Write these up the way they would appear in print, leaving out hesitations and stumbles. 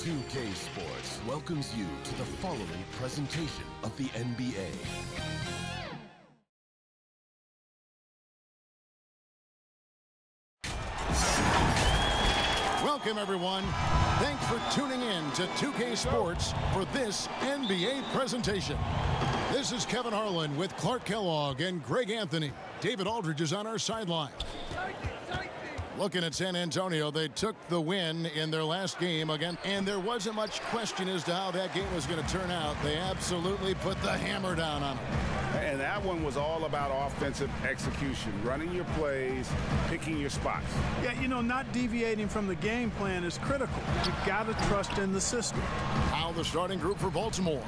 2K Sports welcomes you to the following presentation of the NBA. Welcome, everyone. Thanks for tuning in to 2K Sports for this NBA presentation. This is Kevin Harlan with Clark Kellogg and Greg Anthony. David Aldridge is on our sideline. Looking at San Antonio, they took the win in their last game again, and there wasn't much question as to how that game was going to turn out. They absolutely put the hammer down on them. And that one was all about offensive execution, running your plays, picking your spots. Yeah, you know, not deviating from the game plan is critical. You've got to trust in the system. Now the starting group for Baltimore.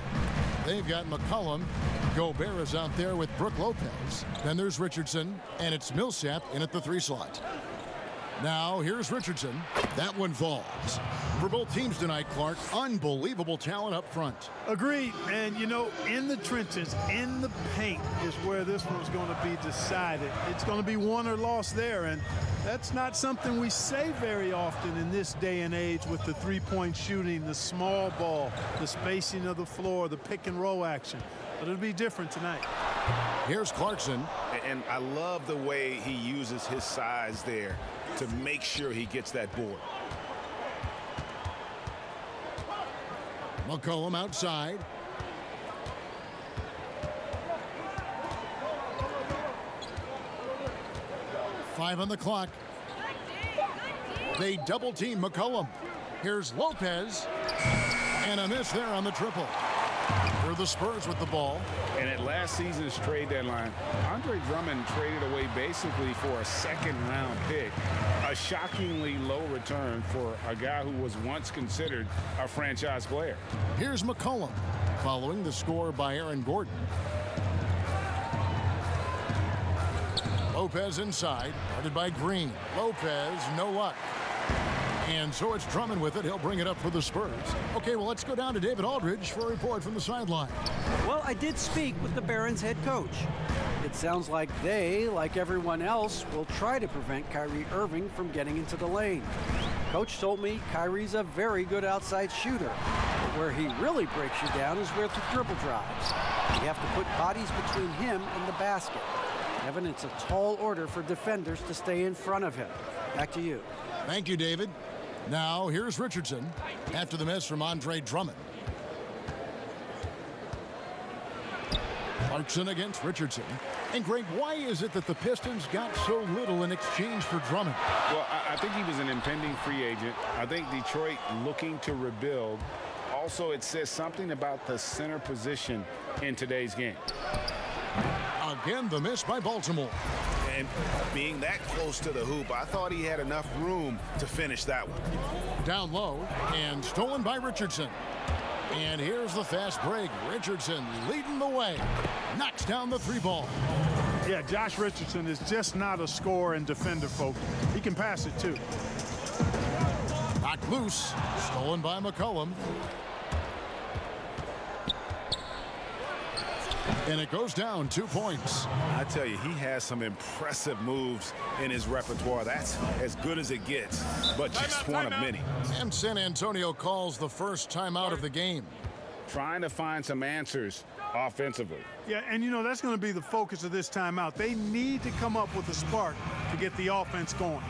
They've got McCollum. Gobert is out there with Brook Lopez. Then there's Richardson, and it's Millsap in at the 3 slot. Now, here's Richardson. That one falls. For both teams tonight, Clark, unbelievable talent up front. Agreed. And, you know, in the trenches, in the paint is where this one's going to be decided. It's going to be won or lost there, and that's not something we say very often in this day and age with the three-point shooting, the small ball, the spacing of the floor, the pick-and-roll action. But it'll be different tonight. Here's Clarkson. And I love the way he uses his size there to make sure he gets that board. McCollum outside. Five on the clock. They double team McCollum. Here's Lopez. And a miss there on the triple. For the Spurs with the ball. And at last season's trade deadline, Andre Drummond traded away basically for a second-round pick. A shockingly low return for a guy who was once considered a franchise player. Here's McCollum, following the score by Aaron Gordon. Lopez inside, guarded by Green. Lopez, no luck. And so it's Drummond with it. He'll bring it up for the Spurs. Okay, well, let's go down to David Aldridge for a report from the sideline. Well, I did speak with the Barons head coach. It sounds like they, like everyone else, will try to prevent Kyrie Irving from getting into the lane. Coach told me Kyrie's a very good outside shooter. But where he really breaks you down is with the dribble drives. You have to put bodies between him and the basket. Evan, it's a tall order for defenders to stay in front of him. Back to you. Thank you, David. Now, here's Richardson after the miss from Andre Drummond. Clarkson against Richardson. And, Greg, why is it that the Pistons got so little in exchange for Drummond? Well, I think he was an impending free agent. I think Detroit looking to rebuild. Also, it says something about the center position in today's game. Again, the miss by Baltimore. And being that close to the hoop, I thought he had enough room to finish that one. Down low and stolen by Richardson. And here's the fast break. Richardson leading the way. Knocks down the 3 ball. Yeah, Josh Richardson is just not a scorer and defender, folks. He can pass it, too. Knocked loose. Stolen by McCollum. And it goes down 2 points. I tell you, he has some impressive moves in his repertoire. That's as good as it gets, but just one of many. And San Antonio calls the first timeout of the game. Trying to find some answers offensively. Yeah, and you know, that's going to be the focus of this timeout. They need to come up with a spark to get the offense going.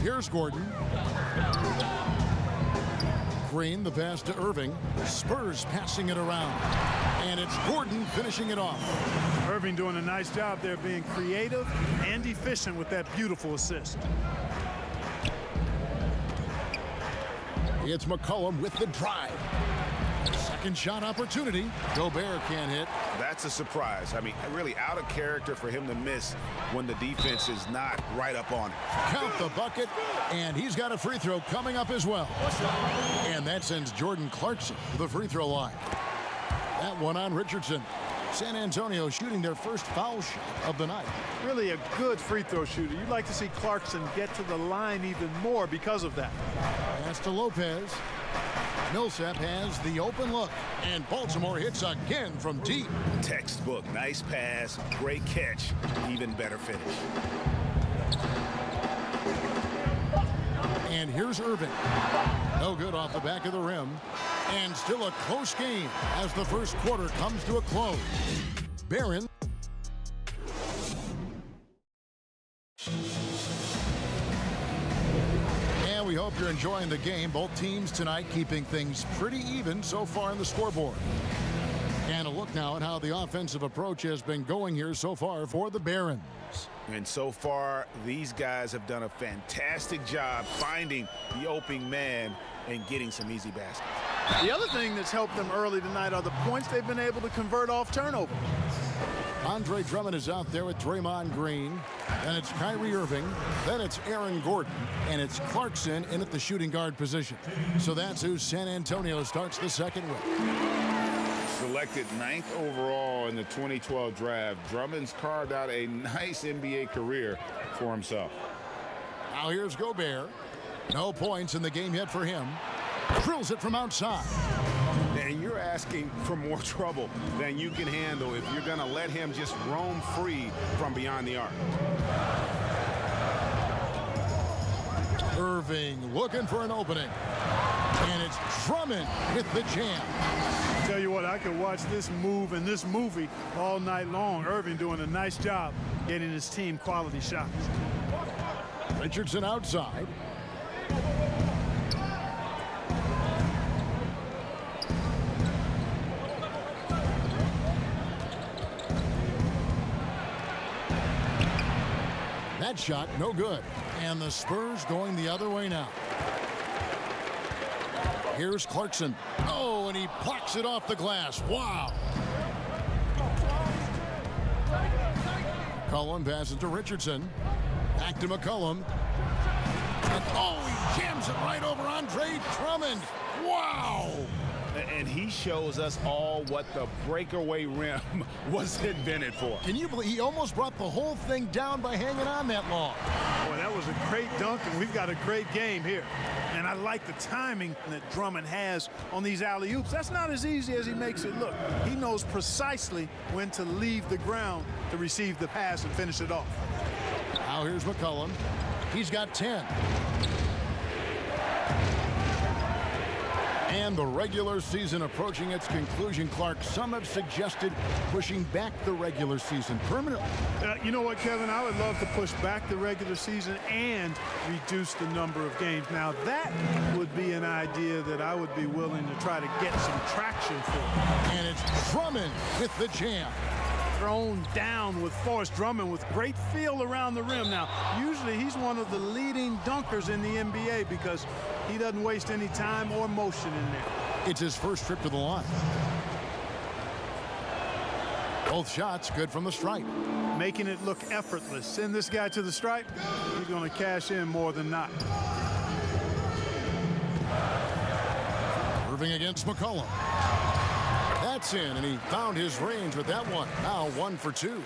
Here's Gordon. Green, the pass to Irving. Spurs passing it around. And it's Gordon finishing it off. Irving doing a nice job there, being creative and efficient with that beautiful assist. It's McCollum with the drive. Second shot opportunity. Gobert can't hit. That's a surprise. I mean, really out of character for him to miss when the defense is not right up on it. Count the bucket, and he's got a free throw coming up as well. And that sends Jordan Clarkson to the free throw line. That one on Richardson. San Antonio shooting their first foul shot of the night. Really a good free throw shooter. You'd like to see Clarkson get to the line even more because of that. Pass to Lopez. Millsap has the open look, and Baltimore hits again from deep. Textbook. Nice pass. Great catch. Even better finish. And here's Irving. No good off the back of the rim. And still a close game as the first quarter comes to a close. Barron. And we hope you're enjoying the game. Both teams tonight keeping things pretty even so far on the scoreboard. And a look now at how the offensive approach has been going here so far for the Barons. And so far, these guys have done a fantastic job finding the opening man and getting some easy baskets. The other thing that's helped them early tonight are the points they've been able to convert off turnovers. Andre Drummond is out there with Draymond Green. Then it's Kyrie Irving. Then it's Aaron Gordon. And it's Clarkson in at the shooting guard position. So that's who San Antonio starts the second with. Selected 9th overall in the 2012 draft, Drummond's carved out a nice NBA career for himself. Now here's Gobert. No points in the game yet for him. Drills it from outside. And you're asking for more trouble than you can handle if you're going to let him just roam free from beyond the arc. Irving looking for an opening. And it's Drummond with the jam. Tell you what, I could watch this move and this movie all night long. Irving doing a nice job getting his team quality shots. Richardson outside. That shot no good. And the Spurs going the other way now. Here's Clarkson. Oh, and he plucks it off the glass. Wow. McCollum passes to Richardson. Back to McCollum. And oh, he jams it right over Andre Drummond. Wow. And he shows us all what the breakaway rim was invented for. Can you believe he almost brought the whole thing down by hanging on that long? Boy, that was a great dunk, and we've got a great game here. And I like the timing that Drummond has on these alley-oops. That's not as easy as he makes it look. He knows precisely when to leave the ground to receive the pass and finish it off. Now here's McCollum. He's got 10. And the regular season approaching its conclusion, Clark. Some have suggested pushing back the regular season permanently. You know what, Kevin? I would love to push back the regular season and reduce the number of games. Now, that would be an idea that I would be willing to try to get some traction for. And it's Drummond with the jam. Thrown down with force. Drummond with great feel around the rim. Now, usually he's one of the leading dunkers in the NBA because he doesn't waste any time or motion in there. It's his first trip to the line. Both shots good from the stripe. Making it look effortless. Send this guy to the stripe, he's going to cash in more than not. Irving against McCollum. That's in, and he found his range with that one. Now 1 for 2.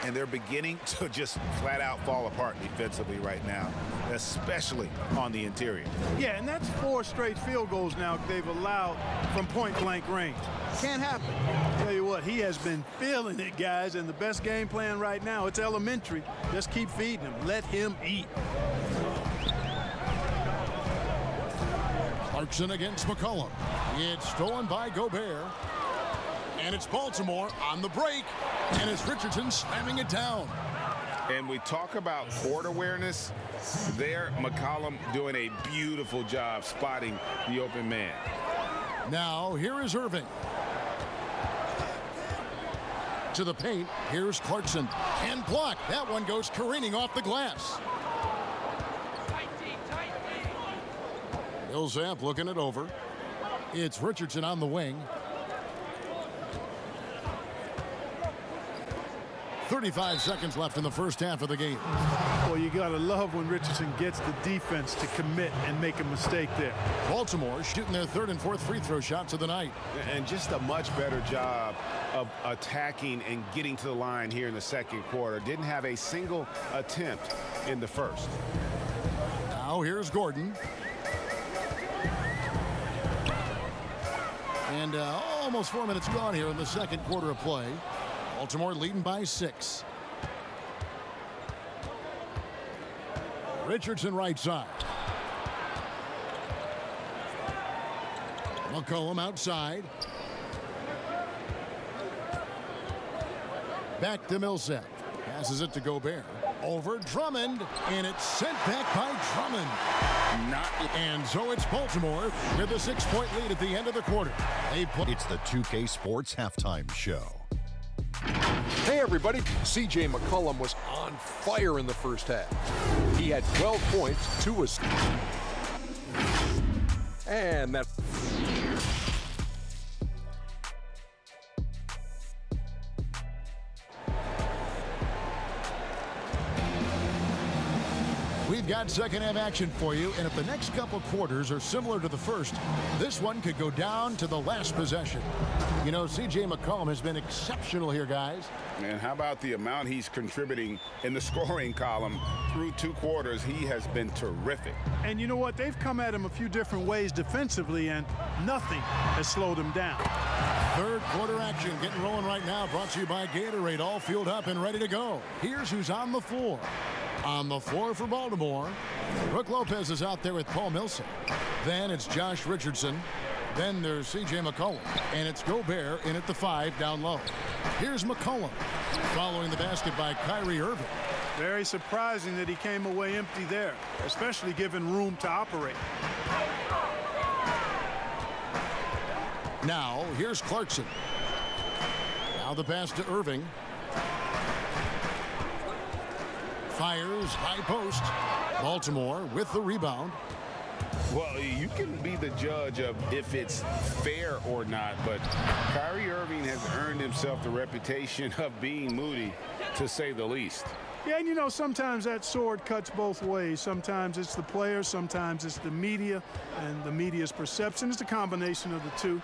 And they're beginning to just flat out fall apart defensively right now, especially on the interior. Yeah, and that's 4 straight field goals now they've allowed from point-blank range. Can't happen. Tell you what, he has been feeling it, guys, and the best game plan right now, it's elementary. Just keep feeding him. Let him eat. Clarkson against McCollum. It's stolen by Gobert. And it's Baltimore on the break. And it's Richardson slamming it down. And we talk about court awareness. There, McCollum doing a beautiful job spotting the open man. Now, here is Irving. To the paint, here's Clarkson. And blocked. That one goes careening off the glass. Millsap looking it over. It's Richardson on the wing. 35 seconds left in the first half of the game. Well, you got to love when Richardson gets the defense to commit and make a mistake there. Baltimore shooting their 3rd and 4th free throw shots of the night. And just a much better job of attacking and getting to the line here in the second quarter. Didn't have a single attempt in the first. Now here's Gordon. And almost 4 minutes gone here in the second quarter of play. Baltimore leading by 6. Richardson right side. McCollum outside. Back to Millsap. Passes it to Gobert. Over Drummond, and it's sent back by Drummond. And so it's Baltimore with a 6-point lead at the end of the quarter. It's the 2K Sports Halftime Show. Hey everybody, CJ McCollum was on fire in the first half. He had 12 points, 2 assists. And that... We've got second half action for you, and if the next couple quarters are similar to the first, this one could go down to the last possession. You know, C.J. McCollum has been exceptional here, guys. And how about the amount he's contributing in the scoring column through 2 quarters? He has been terrific. And you know what? They've come at him a few different ways defensively, and nothing has slowed him down. Third quarter action getting rolling right now, brought to you by Gatorade, all fueled up and ready to go. Here's who's on the floor. On the floor for Baltimore, Brook Lopez is out there with Paul Millsap. Then it's Josh Richardson. Then there's C.J. McCollum. And it's Gobert in at the 5 down low. Here's McCollum following the basket by Kyrie Irving. Very surprising that he came away empty there, especially given room to operate. Now, here's Clarkson. Now the pass to Irving. Fires, high post. Baltimore with the rebound. Well, you can be the judge of if it's fair or not, but Kyrie Irving has earned himself the reputation of being moody, to say the least. Yeah, and you know, sometimes that sword cuts both ways. Sometimes it's the players, sometimes it's the media, and the media's perception. It's a combination of the two.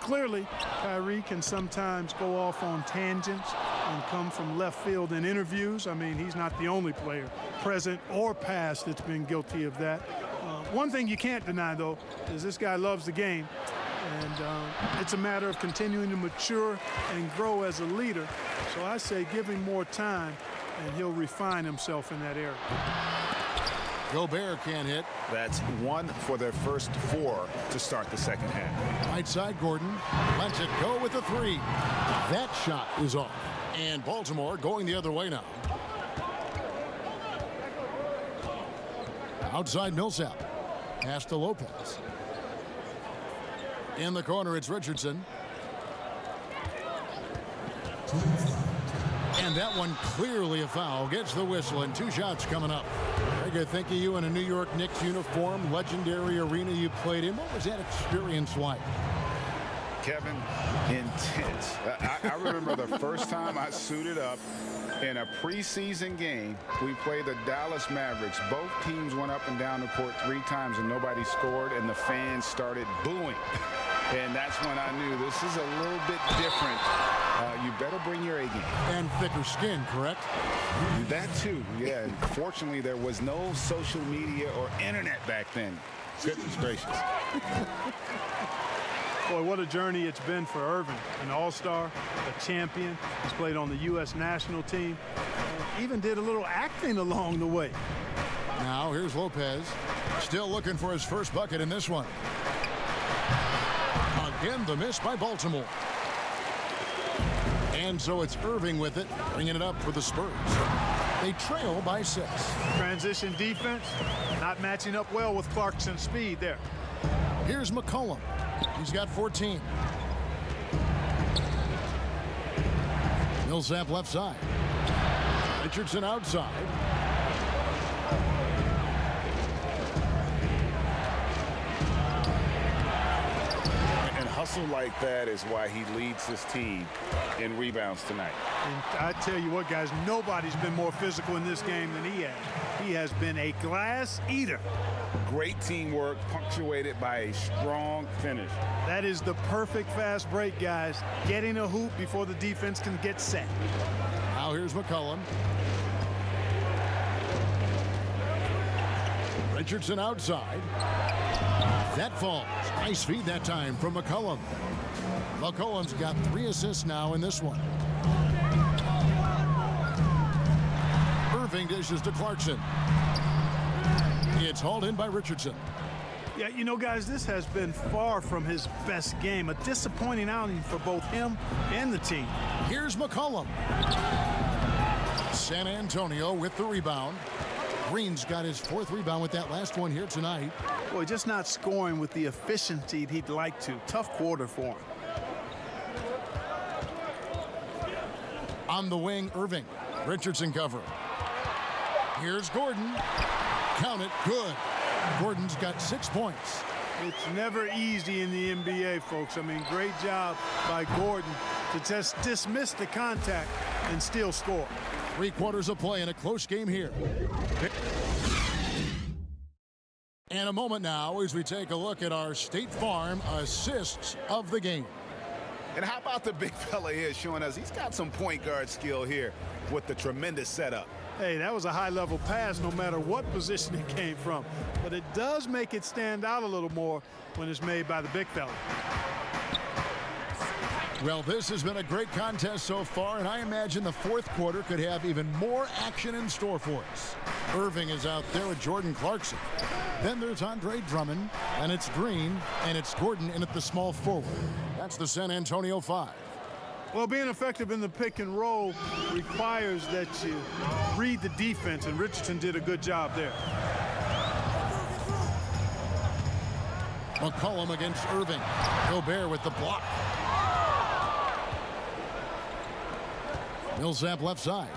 Clearly, Kyrie can sometimes go off on tangents and come from left field in interviews. I mean, he's not the only player, present or past, that's been guilty of that. One thing you can't deny, though, is this guy loves the game. And it's a matter of continuing to mature and grow as a leader. So I say give him more time, and he'll refine himself in that area. Gobert can't hit. That's 1 for their first 4 to start the second half. Right side, Gordon lets it go with a 3. That shot is off. And Baltimore going the other way now. Outside Millsap. Pass to Lopez. In the corner, it's Richardson. And that one clearly a foul. Gets the whistle, and 2 shots coming up. Very good. Think of you in a New York Knicks uniform, legendary arena you played in. What was that experience like? Kevin, intense. I remember the first time I suited up in a preseason game. We played the Dallas Mavericks. Both teams went up and down the court 3 times and nobody scored, and the fans started booing. And that's when I knew this is a little bit different. You better bring your A game. And thicker skin, correct? That too, yeah. And fortunately, there was no social media or internet back then. Goodness gracious. Boy, what a journey it's been for Irving. An all-star, a champion. He's played on the U.S. national team. Even did a little acting along the way. Now here's Lopez. Still looking for his first bucket in this one. Again, the miss by Baltimore. And so it's Irving with it, bringing it up for the Spurs. They trail by 6. Transition defense, not matching up well with Clarkson's speed there. Here's McCollum. He's got 14. Millsap left side. Richardson outside. And hustle like that is why he leads this team in rebounds tonight. And I tell you what, guys, nobody's been more physical in this game than he has. He has been a glass eater. Great teamwork punctuated by a strong finish. That is the perfect fast break, guys. Getting a hoop before the defense can get set. Now here's McCollum. Richardson outside. That falls. Nice feed that time from McCollum. McCollum's got 3 assists now in this one. Irving dishes to Clarkson. It's hauled in by Richardson. Yeah, you know, guys, this has been far from his best game. A disappointing outing for both him and the team. Here's McCollum. San Antonio with the rebound. Green's got his 4th rebound with that last one here tonight. Boy, just not scoring with the efficiency he'd like to. Tough quarter for him. On the wing, Irving. Richardson cover. Here's Gordon. Count it. Good. Gordon's got 6 points. It's never easy in the NBA, folks. I mean, great job by Gordon to just dismiss the contact and still score. 3 quarters of play in a close game here. And a moment now as we take a look at our State Farm assists of the game. And how about the big fella here showing us he's got some point guard skill here with the tremendous setup. Hey, that was a high-level pass no matter what position it came from. But it does make it stand out a little more when it's made by the big fella. Well, this has been a great contest so far, and I imagine the 4th quarter could have even more action in store for us. Irving is out there with Jordan Clarkson. Then there's Andre Drummond, and it's Green, and it's Gordon in at the small forward. That's the San Antonio 5. Well, being effective in the pick and roll requires that you read the defense, and Richardson did a good job there. McCollum against Irving. Gobert with the block. Millsap left side.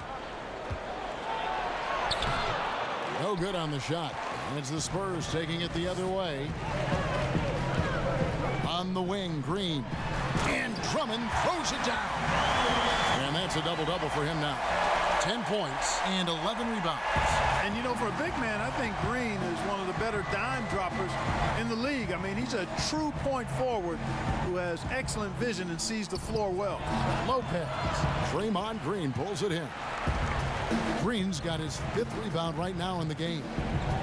No good on the shot. And it's the Spurs taking it the other way. On the wing, Green. And Drummond throws it down. And that's a double-double for him now. 10 points and 11 rebounds. And, you know, for a big man, I think Green is one of the better dime droppers in the league. I mean, he's a true point forward who has excellent vision and sees the floor well. Lopez. Draymond Green pulls it in. Green's got his 5th rebound right now in the game.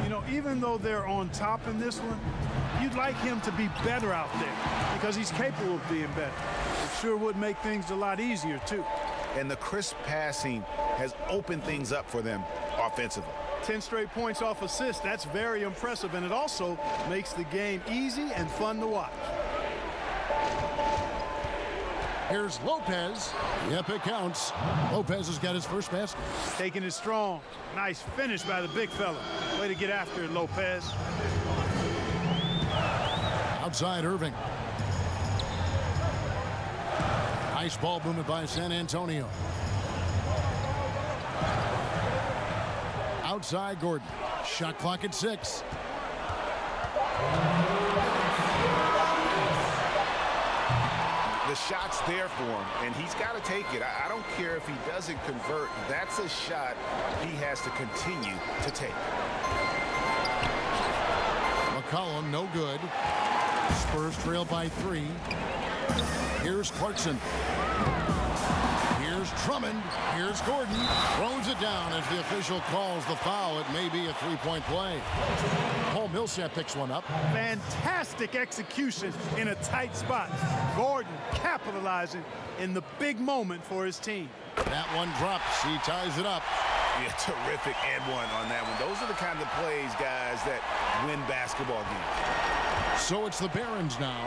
You know, even though they're on top in this one, you'd like him to be better out there because he's capable of being better. It sure would make things a lot easier, too. And the crisp passing has opened things up for them offensively. 10 straight points off assists. That's very impressive, and it also makes the game easy and fun to watch. Here's Lopez. Yep, it counts. Lopez has got his first basket. Taking it strong. Nice finish by the big fella. Way to get after it, Lopez. Outside Irving. Nice ball movement by San Antonio. Outside Gordon. Shot clock at 6. The shot's there for him, and he's got to take it. I don't care if he doesn't convert. That's a shot he has to continue to take. McCollum, no good. Spurs trail by 3. Here's Clarkson. Here's Drummond. Here's Gordon. Throws it down as the official calls the foul. It may be a 3-point play. Paul Millsap picks one up. Fantastic execution in a tight spot. Gordon capitalizing in the big moment for his team. That one drops. He ties it up. Yeah, terrific and one on that one. Those are the kind of plays, guys, that win basketball games. So it's the Barons now.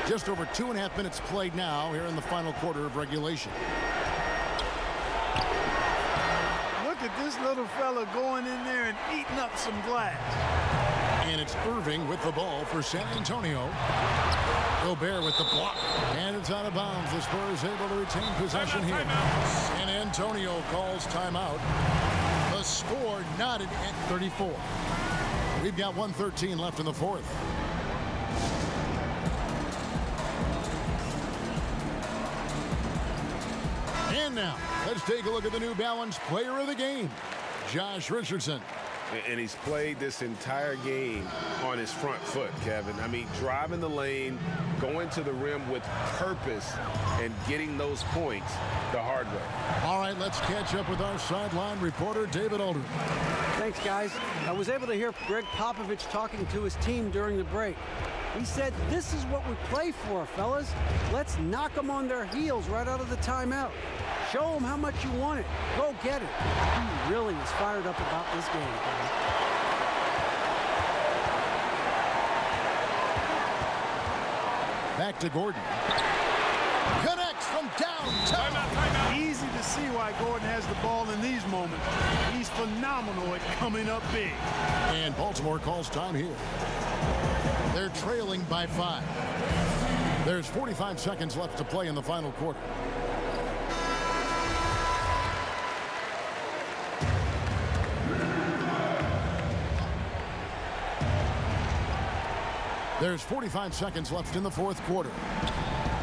Just over 2.5 minutes played now here in the final quarter of regulation. Look at this little fella going in there and eating up some glass. And it's Irving with the ball for San Antonio. Gobert with the block. And it's out of bounds. The Spurs able to retain possession here. San Antonio calls timeout. The score knotted at 34. We've got 1:13 left in the 4th. And now, let's take a look at the New Balance player of the game, Josh Richardson. And he's played this entire game on his front foot, Kevin. I mean, driving the lane, going to the rim with purpose, and getting those points the hard way. All right, let's catch up with our sideline reporter, David Aldridge. Thanks, guys. I was able to hear Greg Popovich talking to his team during the break. He said, "This is what we play for, fellas. Let's knock them on their heels right out of the timeout. Show them how much you want it. Go get it." He really is fired up about this game, guys. Back to Gordon. Connects from downtown. Easy to see why Gordon has the ball in these moments. He's phenomenal at coming up big. And Baltimore calls time here. They're trailing by 5. There's 45 seconds left to play in the final quarter. There's 45 seconds left in the fourth quarter.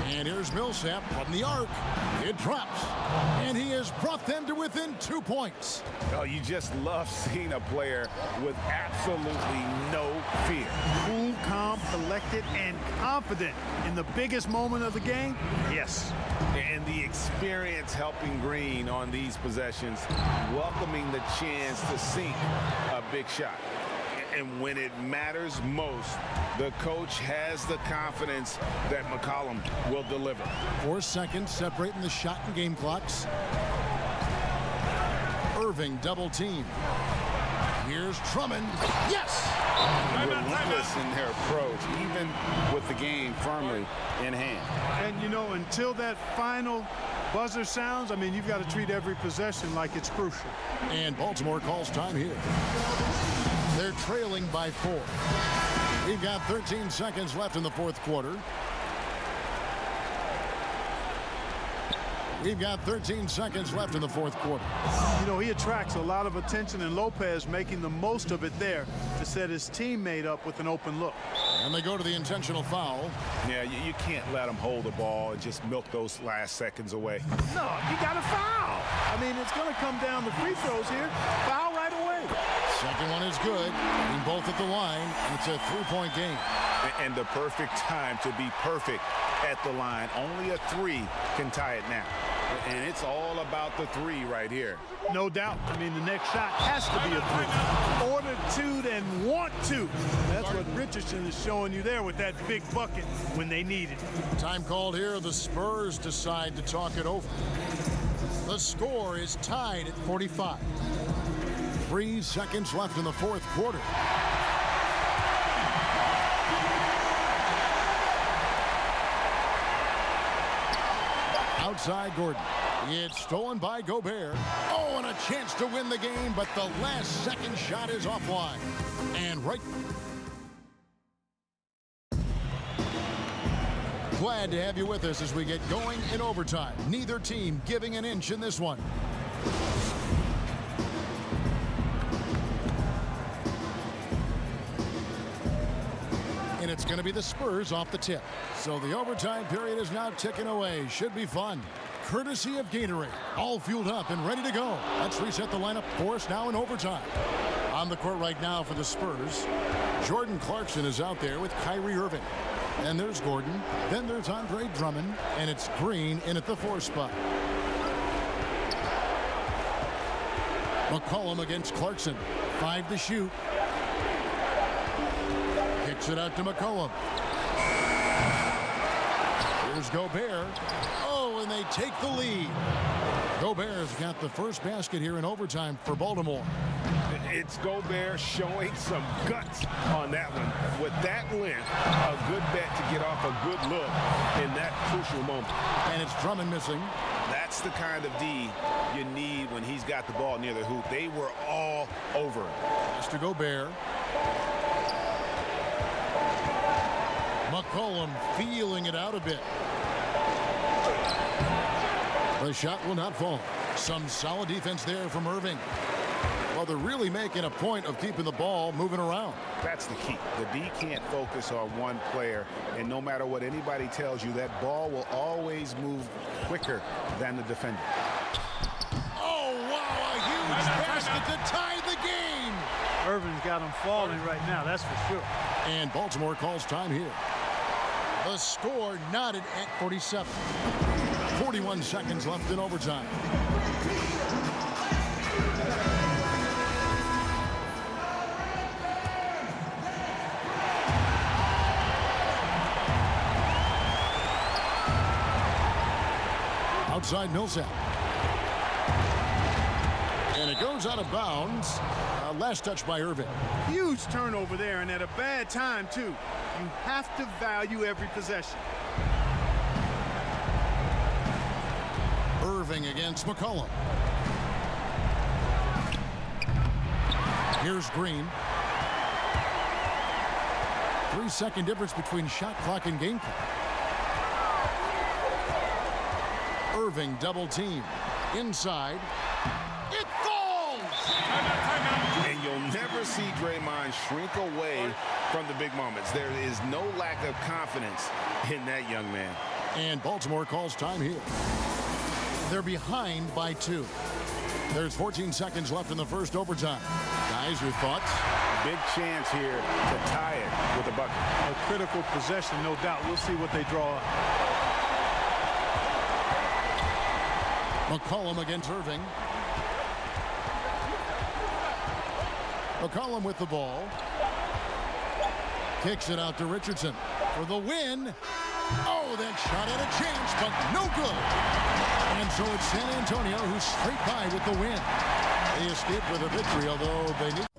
And here's Millsap from the arc. It drops. And he has brought them to within 2 points. Oh, you just love seeing a player with absolutely no fear. Cool, calm, collected, and confident in the biggest moment of the game. Yes. And the experience helping Green on these possessions, welcoming the chance to sink a big shot. And when it matters most, the coach has the confidence that McCollum will deliver. 4 seconds separating the shot and game clocks. Irving double team. Here's Drummond. Yes! Relentless in their approach, even with the game firmly in hand. And, you know, until that final buzzer sounds, I mean, you've got to treat every possession like it's crucial. And Baltimore calls time here. They're trailing by 4. We've got 13 seconds left in the fourth quarter. We've got 13 seconds left in the fourth quarter. You know, he attracts a lot of attention, and Lopez making the most of it there to set his teammate up with an open look. And they go to the intentional foul. Yeah, you can't let him hold the ball and just milk those last seconds away. No, you got to foul. I mean, it's going to come down to free throws here. Foul right away. Second one is good. Being both at the line. It's a 3-point game. And the perfect time to be perfect at the line. Only a 3 can tie it now. And it's all about the 3 right here. No doubt. I mean, the next shot has to be a 3. Ordered to and want to. That's what Richardson is showing you there with that big bucket when they need it. Time called here. The Spurs decide to talk it over. The score is tied at 45. 3 seconds left in the fourth quarter. Outside Gordon. It's stolen by Gobert. Oh, and a chance to win the game, but the last second shot is offline. And right. Glad to have you with us as we get going in overtime. Neither team giving an inch in this one. And it's going to be the Spurs off the tip. So the overtime period is now ticking away. Should be fun. Courtesy of Gatorade. All fueled up and ready to go. Let's reset the lineup for us now in overtime. On the court right now for the Spurs, Jordan Clarkson is out there with Kyrie Irving. Then there's Gordon. Then there's Andre Drummond. And it's Green in at the 4 spot. McCollum against Clarkson. 5 to shoot. Kicks it out to McCollum. Here's Gobert. Oh, and they take the lead. Gobert's got the first basket here in overtime for Baltimore. It's Gobert showing some guts on that one. With that length, a good bet to get off a good look in that crucial moment. And it's Drummond missing. That's the kind of D you need when he's got the ball near the hoop. They were all over it. Pass to Gobert. McCollum feeling it out a bit. The shot will not fall. Some solid defense there from Irving. Well, they're really making a point of keeping the ball moving around. That's the key. The D can't focus on one player, and no matter what anybody tells you, that ball will always move quicker than the defender. Oh, wow, a huge basket to tie the game. Irving's got them falling right now, that's for sure. And Baltimore calls time here. The score knotted at 47. 41 seconds left in overtime. Outside Millsap. And it goes out of bounds. Last touch by Irving. Huge turnover there, and at a bad time, too. You have to value every possession. Irving against McCollum. Here's Green. 3-second difference between shot clock and game clock. Irving double team. Inside. It falls! And you'll never see Draymond shrink away from the big moments. There is no lack of confidence in that young man. And Baltimore calls time here. They're behind by 2. There's 14 seconds left in the first overtime. Guys, your thoughts? Big chance here to tie it with a bucket. A critical possession, no doubt. We'll see what they draw up. McCollum against Irving. McCollum with the ball. Kicks it out to Richardson for the win. Oh, that shot had a chance, but no good. And so it's San Antonio who's straight by with the win. They escaped with a victory, although they need